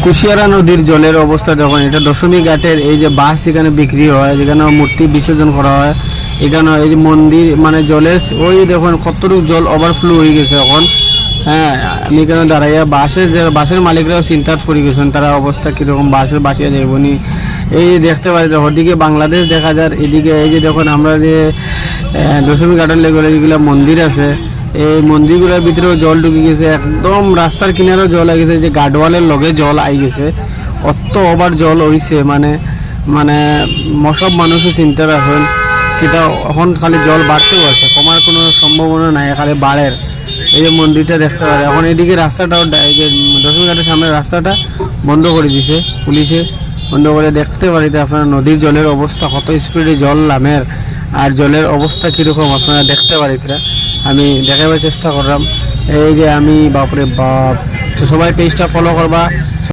কুশিয়ারা নদীর জলের অবস্থা দেখুন। এটা দশমী ঘাটের এই যে বাস যেখানে বিক্রি হয়, যেখানে মূর্তি বিসর্জন করা হয়, এখানে এই যে মন্দির মানে জলের ওই দেখুন কতটুকু জল ওভারফ্লো হয়ে গেছে এখন। হ্যাঁ, আমি এখানে দাঁড়াইয়া বাসের মালিকরাও চিন্তাত পড়ে গেছেন, তারা অবস্থা কীরকম, বাসের বাসিয়া যাইবনি। এই দেখতে পাই ওদিকে বাংলাদেশ দেখা যায়, এদিকে এই যে দেখুন আমরা যে দশমী ঘাটের লেগে যেগুলো মন্দির আছে, এই মন্দিরগুলোর ভিতরেও জল ঢুকে গেছে, একদম রাস্তার কিনারেও জল আই গেছে, যে গার্ডওয়ালের লগে জল আই গেছে, অত ওভার জল হইছে মানে মানে সব মানুষও চিন্তার আছেন কিটা এখন খালি জল বাড়তেও আছে, কমার কোনো সম্ভাবনা নাই, খালি বাড়ের। এই যে মন্দিরটা দেখতে পারে এখন, এদিকে রাস্তাটাও এই যে দশমী ঘাটের সামনে রাস্তাটা বন্ধ করে দিছে পুলিশে, বন্ধ করে দেখতে পারি আপনারা নদীর জলের অবস্থা কত স্পিডে জল নামের, আর জলের অবস্থা কীরকম আপনারা দেখতে পারি। আমি দেখাবার চেষ্টা করলাম। এই যে আমি বাপরে বাপ, তো সবাই পেজটা ফলো করবা।